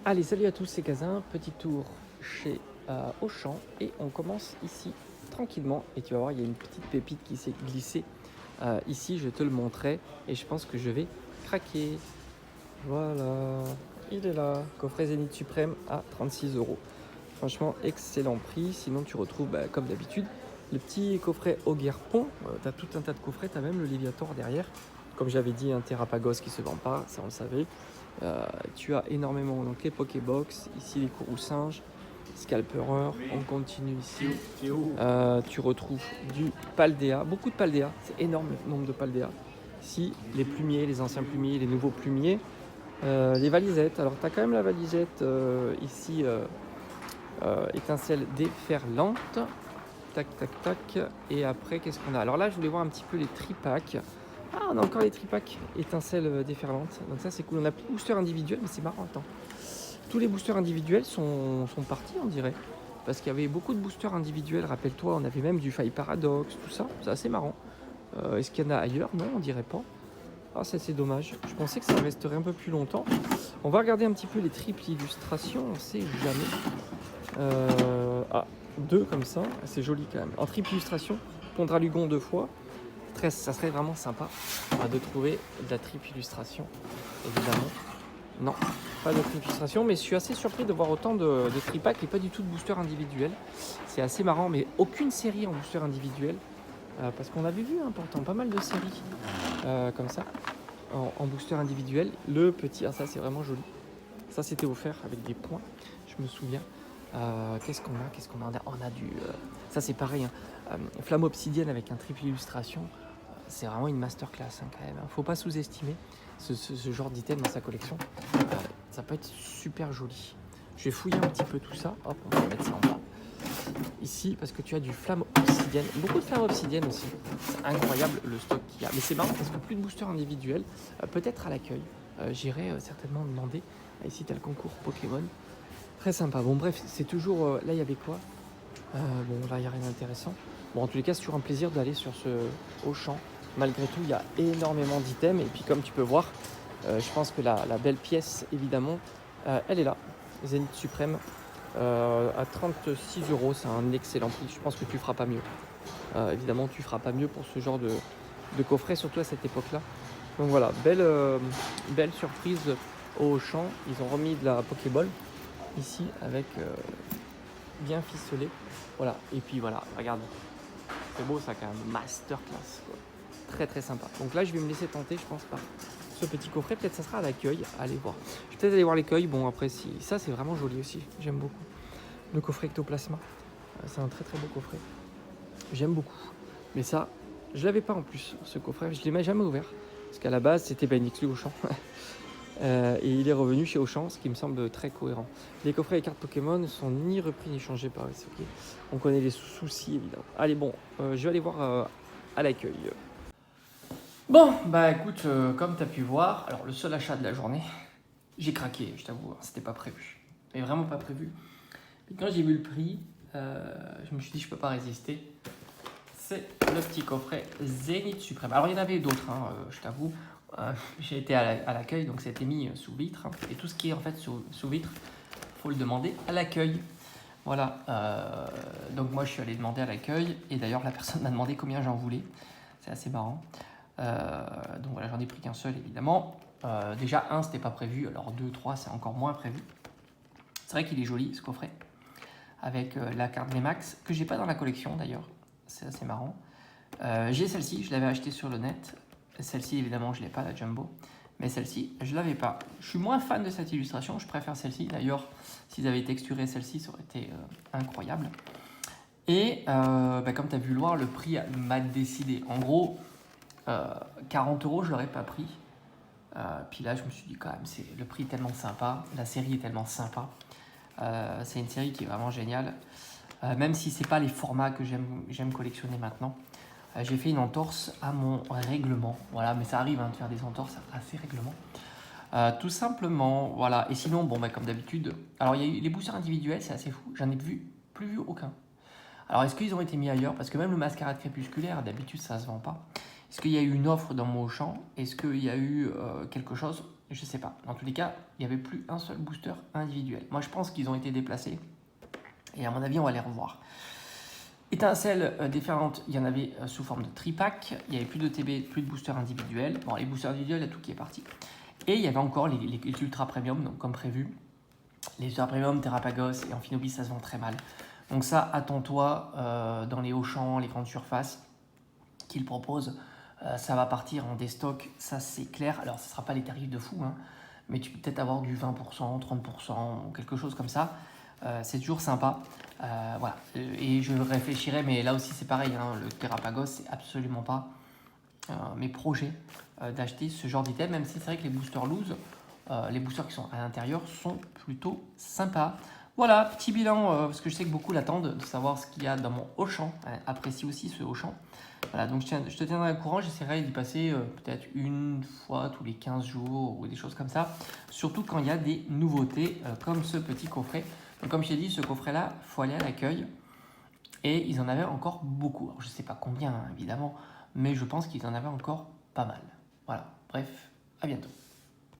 Allez, salut à tous, c'est Kazin. Petit tour chez Auchan et on commence ici tranquillement. Et tu vas voir, il y a une petite pépite qui s'est glissée ici. Je te le montrerai et je pense que je vais craquer. Voilà, il est là. Coffret Zénith Suprême à 36 €. Franchement, excellent prix. Sinon, tu retrouves, comme d'habitude, le petit coffret Auguerpont. Tu as tout un tas de coffrets. Tu as même le Léviator derrière. Comme j'avais dit, un Terrapagos qui ne se vend pas, ça on le savait. Tu as énormément donc les Pokébox, ici les Kourou-singes, Scalperer, on continue ici. Tu retrouves du Paldea, beaucoup de Paldea, c'est énorme le nombre de Paldea. Ici, les plumiers, les anciens plumiers, les nouveaux plumiers. Les valisettes, alors tu as quand même la valisette ici, étincelle déferlante. Tac, tac, tac. Et après, qu'est-ce qu'on a? Alors là, je voulais voir un petit peu les tripacks. Ah, on a encore les tripacks étincelles déferlantes. Donc ça, c'est cool. On a plus de boosters individuels, mais c'est marrant. Attends. Tous les boosters individuels sont partis, on dirait. Parce qu'il y avait beaucoup de boosters individuels. Rappelle-toi, on avait même du Faille Paradox, tout ça. C'est assez marrant. Est-ce qu'il y en a ailleurs? Non, on dirait pas. Ah, ça, c'est dommage. Je pensais que ça resterait un peu plus longtemps. On va regarder un petit peu les triples illustrations. On sait jamais. Ah, deux comme ça. C'est joli quand même. En triple illustration, Pondralugon 2 fois. Ça serait vraiment sympa de trouver de la triple illustration, évidemment. Non, pas de triple illustration, mais je suis assez surpris de voir autant de tripacks et pas du tout de booster individuel. C'est assez marrant, mais aucune série en booster individuel, parce qu'on avait vu pourtant pas mal de séries comme ça, en booster individuel. Le petit, ça c'est vraiment joli. Ça c'était offert avec des points, je me souviens. Qu'est-ce qu'on a? On a du... ça c'est pareil, Flamme Obsidienne avec un triple illustration. C'est vraiment une masterclass quand même. Faut pas sous-estimer ce genre d'item dans sa collection. Ça peut être super joli. Je vais fouiller un petit peu tout ça. Hop, on va mettre ça en bas. Ici, parce que tu as du Flamme Obsidienne. Beaucoup de Flamme Obsidienne aussi. C'est incroyable le stock qu'il y a. Mais c'est marrant parce que plus de boosters individuels. Peut-être à l'accueil. J'irai certainement demander. Ici, tu as le concours Pokémon. Très sympa. Bon, bref, c'est toujours... là, il y avait quoi? Bon, là, il n'y a rien d'intéressant. Bon, en tous les cas, c'est toujours un plaisir d'aller sur ce Auchan. Malgré tout, il y a énormément d'items. Et puis, comme tu peux voir, je pense que la belle pièce, évidemment, elle est là. Zénith Suprême, à 36 €. C'est un excellent prix. Je pense que tu ne feras pas mieux. Évidemment, tu ne feras pas mieux pour ce genre de coffret, surtout à cette époque-là. Donc voilà, belle surprise au Auchan. Ils ont remis de la Pokéball ici avec bien ficelé. Voilà, et puis voilà, regarde. C'est beau ça quand même, masterclass quoi. Très très sympa. Donc là je vais me laisser tenter je pense par ce petit coffret, peut-être ça sera à l'accueil, allez voir. Je vais peut-être aller voir l'accueil, bon après si ça c'est vraiment joli aussi, j'aime beaucoup. Le coffret Ectoplasma, c'est un très très beau coffret. J'aime beaucoup. Mais ça, je l'avais pas en plus ce coffret, je ne l'ai jamais ouvert. Parce qu'à la base c'était Ben X Auchan. Et il est revenu chez Auchan, ce qui me semble très cohérent. Les coffrets et cartes Pokémon ne sont ni repris ni changés par SOK. On connaît les soucis évidemment. Allez bon, je vais aller voir à l'accueil. Bon, bah écoute, comme tu as pu voir, alors le seul achat de la journée, j'ai craqué, je t'avoue, c'était pas prévu. Mais vraiment pas prévu. Et quand j'ai vu le prix, je me suis dit je peux pas résister. C'est le petit coffret Zénith Suprême. Alors il y en avait d'autres, je t'avoue. J'ai été à l'accueil, donc c'était mis sous vitre. Et tout ce qui est en fait sous vitre, il faut le demander à l'accueil. Voilà, donc moi je suis allé demander à l'accueil. Et d'ailleurs la personne m'a demandé combien j'en voulais. C'est assez marrant. Donc voilà, j'en ai pris qu'un seul évidemment. Déjà un, c'était pas prévu. Alors 2, 3, c'est encore moins prévu. C'est vrai qu'il est joli ce coffret. Avec la carte VMAX, que j'ai pas dans la collection d'ailleurs. C'est assez marrant. J'ai celle-ci, je l'avais achetée sur le net. Celle-ci, évidemment, je ne l'ai pas, la Jumbo. Mais celle-ci, je ne l'avais pas. Je suis moins fan de cette illustration, je préfère celle-ci. D'ailleurs, s'ils avaient texturé celle-ci, ça aurait été incroyable. Et comme tu as vu le voir, le prix m'a décidé. En gros, 40 €, je ne l'aurais pas pris. Puis là, je me suis dit quand même, le prix est tellement sympa, la série est tellement sympa. C'est une série qui est vraiment géniale. Même si ce n'est pas les formats que j'aime collectionner maintenant. J'ai fait une entorse à mon règlement. Voilà, mais ça arrive de faire des entorses à ces règlements. Tout simplement, voilà. Et sinon, bon, comme d'habitude, alors il y a eu les boosters individuels, c'est assez fou. J'en ai plus vu aucun. Alors, est-ce qu'ils ont été mis ailleurs? Parce que même le mascarade crépusculaire, d'habitude, ça se vend pas. Est-ce qu'il y a eu une offre dans mon champ? Est-ce qu'il y a eu quelque chose? Je sais pas. En tous les cas, il n'y avait plus un seul booster individuel. Moi, je pense qu'ils ont été déplacés. Et à mon avis, on va les revoir. Étincelles déferlantes, il y en avait sous forme de tripack. Il n'y avait plus de TB, plus de boosters individuels. Bon, les boosters individuels, il y a tout qui est parti. Et il y avait encore les ultra premium, donc comme prévu. Les ultra premium, Terrapagos et Amphinobis, ça se vend très mal. Donc ça, attends-toi dans les Auchan, les grandes surfaces qu'ils proposent. Ça va partir en déstock, ça c'est clair. Alors, ce ne sera pas les tarifs de fou, hein, mais tu peux peut-être avoir du 20%, 30% ou quelque chose comme ça. C'est toujours sympa. Voilà. Et je réfléchirai, mais là aussi c'est pareil, hein, le Terrapagos, c'est absolument pas mes projets d'acheter ce genre d'item, même si c'est vrai que les boosters loose, les boosters qui sont à l'intérieur sont plutôt sympas. Voilà, petit bilan, parce que je sais que beaucoup l'attendent, de savoir ce qu'il y a dans mon Auchan. Apprécie aussi ce Auchan. Voilà, donc je te tiendrai au courant, j'essaierai d'y passer peut-être une fois tous les 15 jours ou des choses comme ça. Surtout quand il y a des nouveautés comme ce petit coffret. Donc comme je t'ai dit, ce coffret-là, il faut aller à l'accueil. Et ils en avaient encore beaucoup. Alors, je ne sais pas combien, hein, évidemment, mais je pense qu'ils en avaient encore pas mal. Voilà, bref, à bientôt.